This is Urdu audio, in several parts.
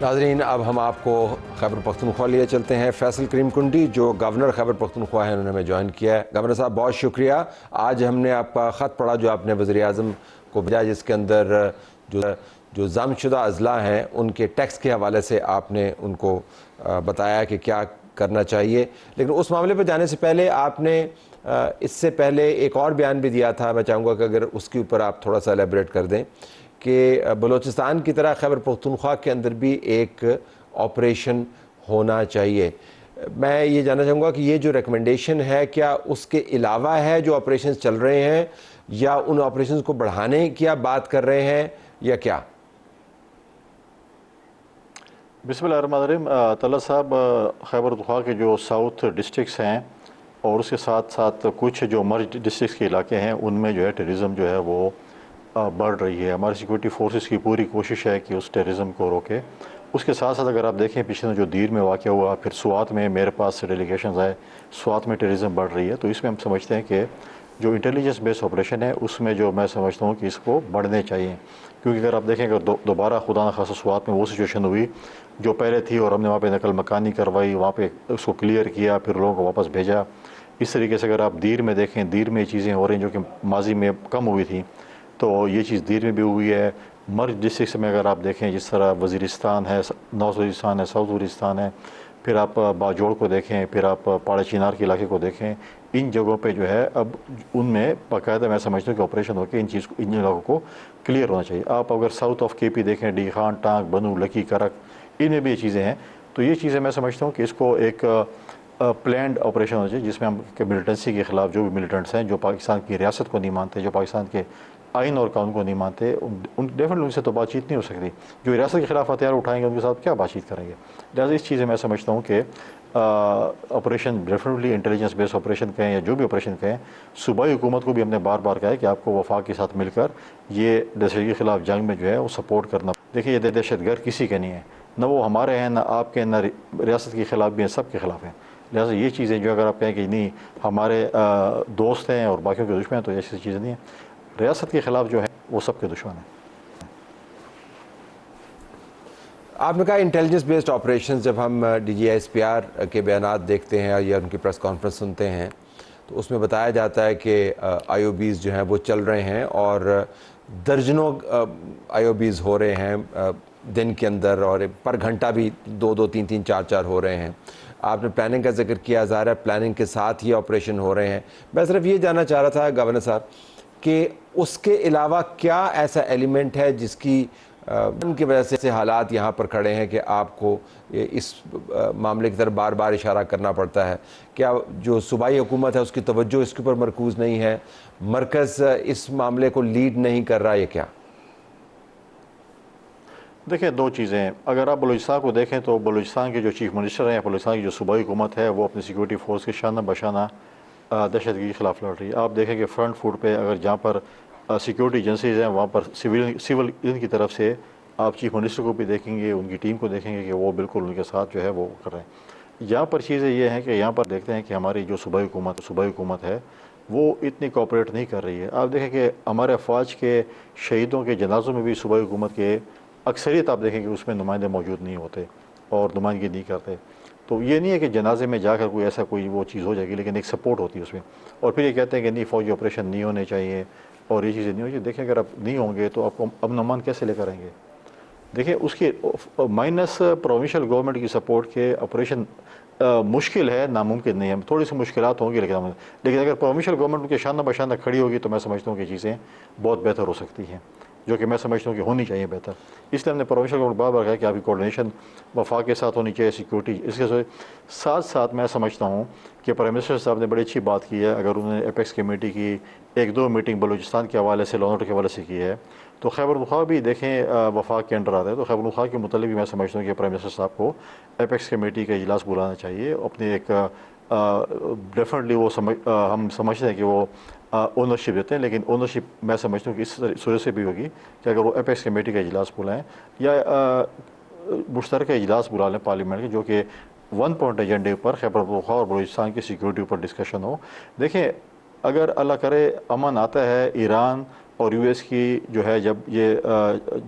ناظرین، اب ہم آپ کو خیبر پختونخوا لیے چلتے ہیں۔ فیصل کریم کنڈی جو گورنر خیبر پختونخوا ہیں، انہوں نے ہمیں جوائن کیا ہے۔ گورنر صاحب بہت شکریہ۔ آج ہم نے آپ کا خط پڑھا جو آپ نے وزیر اعظم کو بھیجا، جس کے اندر جو ضم شدہ اضلاع ہیں ان کے ٹیکس کے حوالے سے آپ نے ان کو بتایا کہ کیا کرنا چاہیے، لیکن اس معاملے پہ جانے سے پہلے آپ نے اس سے پہلے ایک اور بیان بھی دیا تھا۔ میں چاہوں گا کہ اگر اس کے اوپر آپ تھوڑا سا ایلیبریٹ کر دیں کہ بلوچستان کی طرح خیبر پختونخوا کے اندر بھی ایک آپریشن ہونا چاہیے۔ میں یہ جاننا چاہوں گا کہ یہ جو ریکمنڈیشن ہے، کیا اس کے علاوہ ہے جو آپریشنز چل رہے ہیں، یا ان آپریشنز کو بڑھانے کی آپ بات کر رہے ہیں، یا کیا؟ بسم اللہ الرحمن الرحیم۔ طلعت صاحب، خیبر پختونخوا کے جو ساؤتھ ڈسٹرکٹس ہیں اور اس کے ساتھ ساتھ کچھ جو مرج ڈسٹرکٹس کے علاقے ہیں، ان میں جو ہے ٹیررزم جو ہے وہ بڑھ رہی ہے۔ ہماری سیکورٹی فورسز کی پوری کوشش ہے کہ اس ٹیررزم کو روکے۔ اس کے ساتھ ساتھ اگر آپ دیکھیں پچھلے جو دیر میں واقعہ ہوا، پھر سوات میں میرے پاس سے ڈیلیگیشنز آئے، سوات میں ٹیررزم بڑھ رہی ہے، تو اس میں ہم سمجھتے ہیں کہ جو انٹیلیجنس بیس آپریشن ہے اس میں جو میں سمجھتا ہوں کہ اس کو بڑھنے چاہیے، کیونکہ اگر آپ دیکھیں کہ دوبارہ خدا نخواستہ سوات میں وہ سچویشن ہوئی جو پہلے تھی اور ہم نے وہاں پہ نقل مکانی کروائی، وہاں پہ اس کو کلیئر کیا، پھر لوگوں کو واپس بھیجا۔ اس طریقے سے اگر آپ دیر میں دیکھیں، دیر میں چیزیں ہو رہی ہیں جو کہ ماضی میں کم ہوئی تھیں، تو یہ چیز دیر میں بھی ہوئی ہے۔ مرج ڈسٹرکٹس میں اگر آپ دیکھیں، جس طرح وزیرستان ہے، نارتھ وزیرستان ہے، ساؤتھ وزیرستان ہے، پھر آپ باجوڑ کو دیکھیں، پھر آپ پاڑا چینار کے علاقے کو دیکھیں، ان جگہوں پہ جو ہے اب ان میں باقاعدہ میں سمجھتا ہوں کہ آپریشن ہو کے ان علاقوں کو کلیئر ہونا چاہیے۔ آپ اگر ساؤتھ آف کے پی دیکھیں، ڈی خان، ٹانک، بنو، لکی، کرک، ان میں بھی یہ چیزیں ہیں، تو یہ چیزیں میں سمجھتا ہوں کہ اس کو ایک پلینڈ آپریشن ہونا چاہیے، جس میں ہم ملیٹنسی کے خلاف جو بھی ملیٹنٹس ہیں، جو پاکستان کی ریاست کو نہیں مانتے، جو پاکستان کے آئین اور قانون کو نہیں مانتے، ڈیفینیٹلی ان سے تو بات چیت نہیں ہو سکتی۔ جو ریاست کے خلاف ہتھیار اٹھائیں گے ان کے ساتھ کیا بات چیت کریں گے؟ لہٰذا اس چیزیں میں سمجھتا ہوں کہ آپریشن ڈیفینیٹلی انٹیلیجنس بیس آپریشن کہیں یا جو بھی آپریشن کہیں، صوبائی حکومت کو بھی ہم نے بار بار کہا ہے کہ آپ کو وفاق کے ساتھ مل کر یہ دہشت کے خلاف جنگ میں جو ہے وہ سپورٹ کرنا۔ دیکھیے، یہ دہشت گرد کسی کے نہیں ہے، نہ وہ ہمارے ہیں، نہ آپ کے، نہ ریاست کے خلاف بھی ہیں، سب کے خلاف ہیں۔ لہٰذا یہ چیزیں جو اگر آپ کہیں کہ نہیں ہمارے دوست ہیں اور باقیوں کے دشمن ہیں، تو ایسی چیزیں نہیں ہیں۔ ریاست کے خلاف جو ہے وہ سب کے دشمن ہیں۔ آپ نے کہا انٹیلیجنس بیسڈ آپریشنز، جب ہم D G S P R کے بیانات دیکھتے ہیں یا ان کی پریس کانفرنس سنتے ہیں، تو اس میں بتایا جاتا ہے کہ آئی او بیز جو ہیں وہ چل رہے ہیں، اور درجنوں آئی او بیز ہو رہے ہیں دن کے اندر، اور پر گھنٹہ بھی 2 3 3 4 4 ہو رہے ہیں۔ آپ نے پلاننگ کا ذکر کیا، ظاہر ہے پلاننگ کے ساتھ ہی آپریشن ہو رہے ہیں۔ میں صرف یہ جاننا چاہ رہا تھا گورنر صاحب کہ اس کے علاوہ کیا ایسا ایلیمنٹ ہے جس کی ان کی وجہ سے حالات یہاں پر کھڑے ہیں کہ آپ کو اس معاملے کی طرف بار بار اشارہ کرنا پڑتا ہے؟ کیا جو صوبائی حکومت ہے اس کی توجہ اس کے اوپر مرکوز نہیں ہے، مرکز اس معاملے کو لیڈ نہیں کر رہا، یہ کیا؟ دیکھیں، دو چیزیں ہیں۔ اگر آپ بلوچستان کو دیکھیں تو بلوچستان کے جو چیف منسٹر ہیں، بلوچستان کی جو صوبائی حکومت ہے، وہ اپنی سیکورٹی فورس کے شانہ بشانہ دہشت گردی کے خلاف لڑ رہی ہے۔ آپ دیکھیں کہ فرنٹ فوٹ پہ اگر جہاں پر سیکورٹی ایجنسیز ہیں، وہاں پر سول ان کی طرف سے آپ چیف منسٹر کو بھی دیکھیں گے، ان کی ٹیم کو دیکھیں گے کہ وہ بالکل ان کے ساتھ جو ہے وہ کر رہے ہیں۔ یہاں پر چیزیں یہ ہیں کہ یہاں پر دیکھتے ہیں کہ ہماری جو صوبائی حکومت ہے وہ اتنی کوآپریٹ نہیں کر رہی ہے۔ آپ دیکھیں کہ ہمارے افواج کے شہیدوں کے جنازوں میں بھی صوبائی حکومت کے اکثریت آپ دیکھیں کہ اس میں نمائندے موجود نہیں ہوتے اور نمائندگی نہیں کرتے۔ تو یہ نہیں ہے کہ جنازے میں جا کر کوئی ایسا کوئی وہ چیز ہو جائے گی، لیکن ایک سپورٹ ہوتی ہے اس میں۔ اور پھر یہ کہتے ہیں کہ نہیں، فوجی آپریشن نہیں ہونے چاہیے اور یہ چیزیں نہیں ہونی چاہیے۔ دیکھیں، اگر آپ نہیں ہوں گے تو آپ کو امن امان کیسے لے کر آئیں گے؟ دیکھیں، اس کے مائنس پروونشل گورنمنٹ کی سپورٹ کے آپریشن مشکل ہے، ناممکن نہیں ہے۔ تھوڑی سی مشکلات ہوں گی، لیکن اگر پروونشل گورنمنٹ کے شانہ بشانہ کھڑی ہوگی تو میں سمجھتا ہوں کہ چیزیں بہت بہتر ہو سکتی ہیں، جو کہ میں سمجھتا ہوں کہ ہونی چاہیے بہتر۔ اس لیے ہم نے پروونشل گورنمنٹ بار بار کہا کہ آپ کی کوارڈینیشن وفاق کے ساتھ ہونی چاہیے، سیکورٹی۔ اس کے ساتھ ساتھ میں سمجھتا ہوں کہ پرائم منسٹر صاحب نے بڑی اچھی بات کی ہے۔ اگر انہوں نے ایپیکس کمیٹی کی 1 2 میٹنگ بلوچستان کے حوالے سے، لونر کے حوالے سے کی ہے، تو خیبر پختونخوا بھی دیکھیں وفاق کے انڈر آتا ہے، تو خیبر پختونخوا کے متعلق بھی میں سمجھتا ہوں کہ پرائم منسٹر صاحب کو ایپیکس کمیٹی کا اجلاس بلانا چاہیے۔ اپنے ایک ڈیفینیٹلی وہ ہم سمجھتے ہیں کہ وہ اونرشپ دیتے ہیں، لیکن اونرشپ میں سمجھتا ہوں کہ اس صورت سے بھی ہوگی کہ اگر وہ ایپیکس کمیٹی کا اجلاس بلائیں یا مشترکہ اجلاس بلا لیں پارلیمنٹ کے، جو کہ 1 پوائنٹ ایجنڈے پر خیبر پختونخوا اور بلوچستان کی سیکورٹی پر ڈسکشن ہو۔ دیکھیں، اگر اللہ کرے امن آتا ہے، ایران اور یو ایس کی جو ہے جب یہ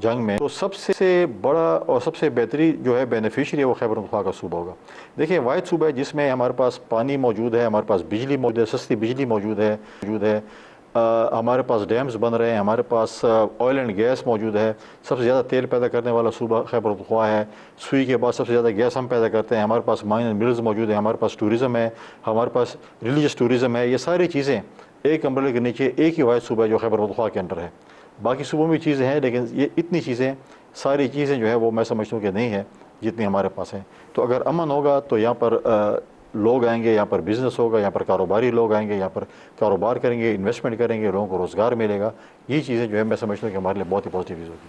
جنگ میں، تو سب سے بڑا اور سب سے بہترین جو ہے بینیفیشری ہے وہ خیبر پختونخوا کا صوبہ ہوگا۔ دیکھیں واحد صوبہ ہے جس میں ہمارے پاس پانی موجود ہے، ہمارے پاس بجلی موجود ہے، سستی بجلی موجود ہے، ہمارے پاس ڈیمز بن رہے ہیں، ہمارے پاس آئل اینڈ گیس موجود ہے، سب سے زیادہ تیل پیدا کرنے والا صوبہ خیبر پختونخوا ہے، سوئی کے بعد سب سے زیادہ گیس ہم پیدا کرتے ہیں، ہمارے پاس مائن اینڈ ملز موجود ہیں، ہمارے پاس ٹوریزم ہے، ہمارے پاس ریلیجس ٹوریزم ہے۔ یہ ساری چیزیں ایک امبریلا کے نیچے ایک ہی واحد صوبہ ہے جو خیبر پختونخوا کے اندر ہے۔ باقی صوبوں میں چیزیں ہیں لیکن یہ اتنی چیزیں، ساری چیزیں جو ہے وہ میں سمجھتا ہوں کہ نہیں ہے جتنی ہمارے پاس ہیں۔ تو اگر امن ہوگا تو یہاں پر لوگ آئیں گے، یہاں پر بزنس ہوگا، یہاں پر کاروباری لوگ آئیں گے، یہاں پر کاروبار کریں گے، انویسٹمنٹ کریں گے، لوگوں کو روزگار ملے گا۔ یہ چیزیں جو ہے میں سمجھتا ہوں کہ ہمارے لیے بہت ہی پازیٹیو چیز ہوگی۔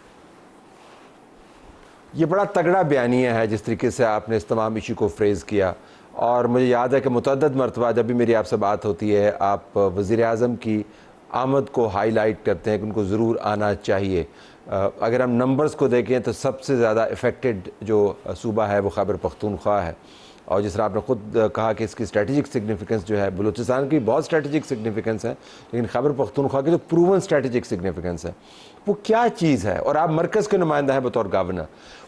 یہ بڑا تگڑا بیانیہ ہے جس طریقے سے آپ نے اس تمام ایشو کو فریز کیا، اور مجھے یاد ہے کہ متعدد مرتبہ جب بھی میری آپ سے بات ہوتی ہے آپ وزیر اعظم کی آمد کو ہائی لائٹ کرتے ہیں کہ ان کو ضرور آنا چاہیے۔ اگر ہم نمبرز کو دیکھیں تو سب سے زیادہ افیکٹڈ جو صوبہ ہے وہ خیبر پختونخوا ہے، اور جس طرح آپ نے خود کہا کہ اس کی اسٹریٹجک سگنیفیکنس جو ہے، بلوچستان کی بہت اسٹریٹجک سگنیفیکنس ہے لیکن خیبر پختونخوا کی جو پروون اسٹریٹجک سگنیفیکنس ہے وہ کیا چیز ہے؟ اور آپ مرکز کے نمائندہ ہیں بطور گورنر،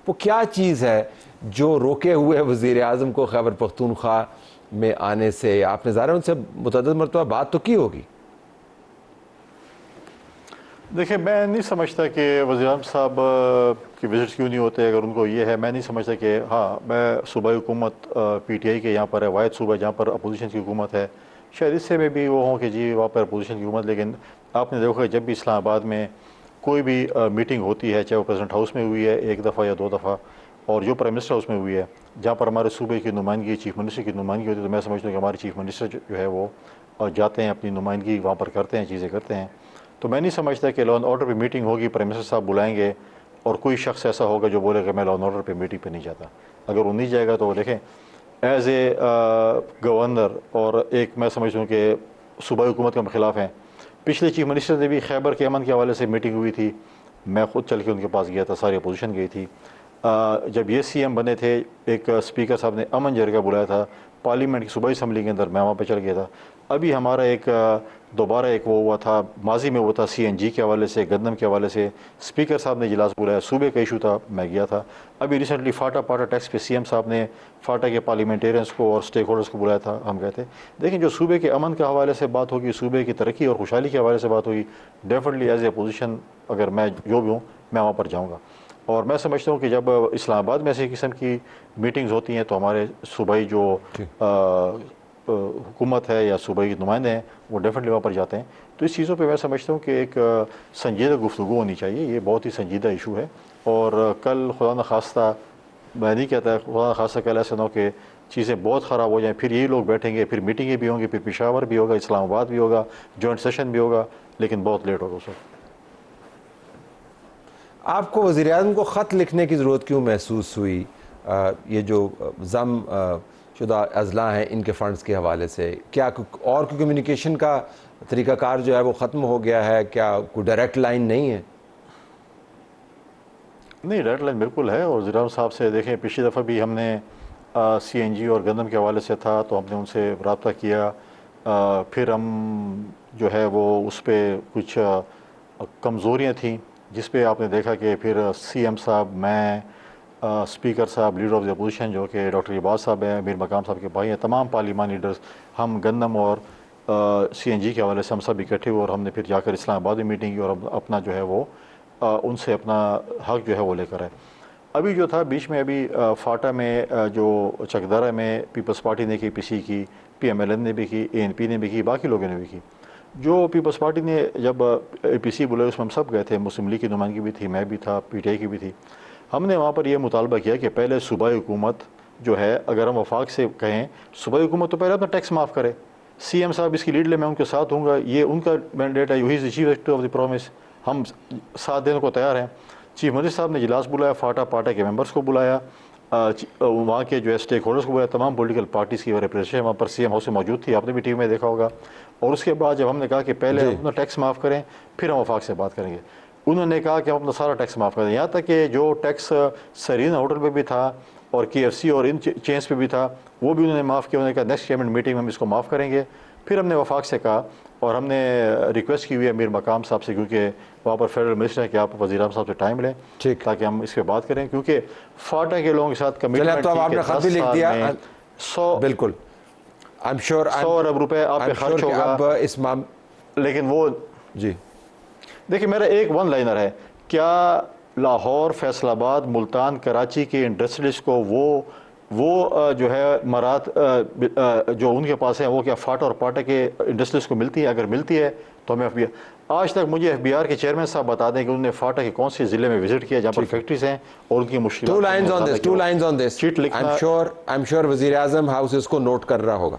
وہ کیا چیز ہے جو روکے ہوئے وزیر اعظم کو خیبر پختونخوا میں آنے سے؟ آپ نے ظاہر ان سے متعدد مرتبہ بات تو کی ہوگی۔ دیکھیں میں نہیں سمجھتا کہ وزیر اعظم صاحب کی وزٹس کیوں نہیں ہوتے، اگر ان کو یہ ہے، میں نہیں سمجھتا کہ ہاں میں صوبائی حکومت پی ٹی آئی کے یہاں پر ہے، واحد صوبہ جہاں پر اپوزیشن کی حکومت ہے، شاید اس سے میں بھی وہ ہوں کہ جی وہاں پر اپوزیشن کی حکومت۔ لیکن آپ نے دیکھا جب بھی اسلام آباد میں کوئی بھی میٹنگ ہوتی ہے، چاہے وہ پریزیڈنٹ ہاؤس میں ہوئی ہے ایک دفعہ یا دو دفعہ، اور جو پرائم منسٹر ہاؤس میں ہوئی ہے، جہاں پر ہمارے صوبے کی نمائندگی، چیف منسٹر کی نمائندگی ہوتی ہے، تو میں سمجھتا ہوں کہ ہمارے چیف منسٹر جو ہے وہ جاتے ہیں، اپنی نمائندگی وہاں پر کرتے ہیں، چیزیں کرتے ہیں۔ تو میں نہیں سمجھتا کہ لا اینڈ آرڈر پہ میٹنگ ہوگی، پرائم منسٹر صاحب بلائیں گے اور کوئی شخص ایسا ہوگا جو بولے کہ میں لا اینڈ آرڈر پہ میٹنگ پہ نہیں جاتا۔ اگر وہ نہیں جائے گا تو وہ دیکھیں ایز اے گورنر، اور ایک میں سمجھتا ہوں کہ صوبائی حکومت کے خلاف ہیں۔ پچھلے چیف منسٹر نے بھی خیبر کے امن کے حوالے سے میٹنگ ہوئی تھی، میں خود چل کے ان کے پاس گیا تھا، ساری اپوزیشن گئی تھی۔ جب یہ سی ایم بنے تھے، ایک اسپیکر صاحب نے امن جرگہ بلایا تھا پارلیمنٹ کی صوبائی اسمبلی کے اندر، میں وہاں پہ چل گیا تھا۔ ابھی ہمارا ایک دوبارہ ایک وہ ہوا تھا، ماضی میں وہ تھا سی این جی کے حوالے سے، گندم کے حوالے سے، اسپیکر صاحب نے اجلاس بلایا، صوبے کا ایشو تھا، میں گیا تھا۔ ابھی ریسنٹلی فاٹا ٹیکس پہ سی ایم صاحب نے فاٹا کے پارلیمنٹیرینس کو اور اسٹیک ہولڈرس کو بلایا تھا، ہم گئے تھے۔ دیکھیں جو صوبے کے امن کے حوالے سے بات ہوگی، صوبے کی ترقی اور خوشحالی کے حوالے سے بات ہوگی، ڈیفینیٹلی ایز اے اپوزیشن اگر میں جو بھی ہوں میں وہاں پر جاؤں گا۔ اور میں سمجھتا ہوں کہ جب اسلام آباد میں ایسی قسم کی میٹنگز ہوتی ہیں تو ہمارے صوبائی جو حکومت ہے یا صوبائی کے نمائندے ہیں وہ ڈیفینیٹلی وہاں پر جاتے ہیں۔ تو اس چیزوں پہ میں سمجھتا ہوں کہ ایک سنجیدہ گفتگو ہونی چاہیے، یہ بہت ہی سنجیدہ ایشو ہے۔ اور کل خدا نخواستہ، میں نہیں کہتا خدا نخواستہ کل ایسا نہ ہو کہ چیزیں بہت خراب ہو جائیں، پھر یہی لوگ بیٹھیں گے، پھر میٹنگیں بھی ہوں گی، پھر پشاور بھی ہوگا، اسلام آباد بھی ہوگا، جوائنٹ سیشن بھی ہوگا، لیکن بہت لیٹ ہوگا اس وقت۔ آپ کو وزیر اعظم کو خط لکھنے کی ضرورت کیوں محسوس ہوئی؟ یہ جو ضم شدہ اضلاع ہیں ان کے فنڈز کے حوالے سے، کیا اور کوئی کمیونیکیشن کا طریقہ کار جو ہے وہ ختم ہو گیا ہے؟ کیا کوئی ڈائریکٹ لائن نہیں ہے؟ نہیں، ڈائریکٹ لائن بالکل ہے، اور وزیر اعظم صاحب سے دیکھیں پچھلی دفعہ بھی ہم نے سی این جی اور گندم کے حوالے سے تھا تو ہم نے ان سے رابطہ کیا، پھر ہم جو ہے وہ اس پہ کچھ کمزوریاں تھیں جس پہ آپ نے دیکھا کہ پھر سی ایم صاحب، میں، اسپیکر صاحب، لیڈر آف دی اپوزیشن جو کہ ڈاکٹر عباس صاحب ہیں، میر مقام صاحب کے بھائی ہیں، تمام پارلیمان لیڈرز، ہم گندم اور سی این جی کے حوالے سے ہم سب اکٹھے ہوئے اور ہم نے پھر جا کر اسلام آباد میں میٹنگ کی اور اپنا جو ہے وہ ان سے اپنا حق جو ہے وہ لے کر آئے۔ ابھی جو تھا بیچ میں، ابھی فاٹا میں جو چکدارہ میں پیپلز پارٹی نے کی، پی سی کی، پی ایم ایل این نے بھی کی، اے این پی نے بھی کی، باقی لوگوں نے بھی کی۔ جو پیپلز پارٹی نے جب اے پی سی بلائے اس میں ہم سب گئے تھے، مسلم لیگ کی نمائندگی بھی تھی، میں بھی تھا، پی ٹی آئی کی بھی تھی۔ ہم نے وہاں پر یہ مطالبہ کیا کہ پہلے صوبائی حکومت جو ہے، اگر ہم وفاق سے کہیں صوبائی حکومت تو پہلے اپنا ٹیکس معاف کرے، سی ایم صاحب اس کی لیڈ لے، میں ان کے ساتھ ہوں گا، یہ ان کا مینڈیٹ ہے، he is the chief executive of the promise, ہم ساتھ دینے کو تیار ہیں۔ چیف منسٹر صاحب نے اجلاس بلایا، پاٹا کے ممبرس کو بلایا، وہاں کے جو ہے اسٹیک ہولڈرس کو بلایا، تمام پولیٹیکل پارٹیز کی ریپریزنٹیشن وہاں پر سی ایم ہاؤس سے موجود تھی، آپ نے بھی ٹی وی میں دیکھا ہوگا۔ اور اس کے بعد جب ہم نے کہا کہ پہلے ہم اپنا ٹیکس معاف کریں پھر ہم وفاق سے بات کریں گے، انہوں نے کہا کہ ہم اپنا سارا ٹیکس معاف کر دیں، یہاں تک کہ جو ٹیکس سرینا ہوٹل پہ بھی تھا اور کے ایف سی اور ان چینز پہ بھی تھا وہ بھی انہوں نے معاف کیا۔ انہوں نے کہا نیکسٹ گورنمنٹ میٹنگ میں ہم اس کو معاف کریں گے۔ پھر ہم نے وفاق سے کہا اور ہم نے ریکویسٹ کی ہوئی ہے امیر مقام صاحب سے، کیونکہ وہاں پر فیڈرل منسٹر ہے کہ آپ وزیر اعظم صاحب سے ٹائم لیں ٹھیک، تاکہ ہم اس پہ بات کریں، کیونکہ فاٹا کے لوگوں کے ساتھ کمٹمنٹ تو اب آپ نے خط بھی لکھ دیا، 100 بالکل ارب روپے آپ پہ خرچ ہوگا، اب اس لیکن وہ جی دیکھیں میرا ایک ون لائنر ہے، کیا لاہور، فیصل آباد، ملتان، کراچی کے انڈسٹریلسٹ کو وہ جو ہے مراد جو ان کے پاس ہیں وہ کیا فاٹا اور پاٹا کے انڈسٹریلسٹ کو ملتی ہے؟ اگر ملتی ہے تو ہمیں آج تک مجھے ایف بی آر کے چیئرمین صاحب بتا دیں کہ انہوں نے فاٹا کے کون سے ضلع میں وزٹ کیا جہاں پر فیکٹریز ہیں اور ان کی مشکلات. ٹو لائنز آن دس چیٹ لکھنا. I'm sure وزیر اعظم ہاؤس اس کو نوٹ کر رہا ہوگا.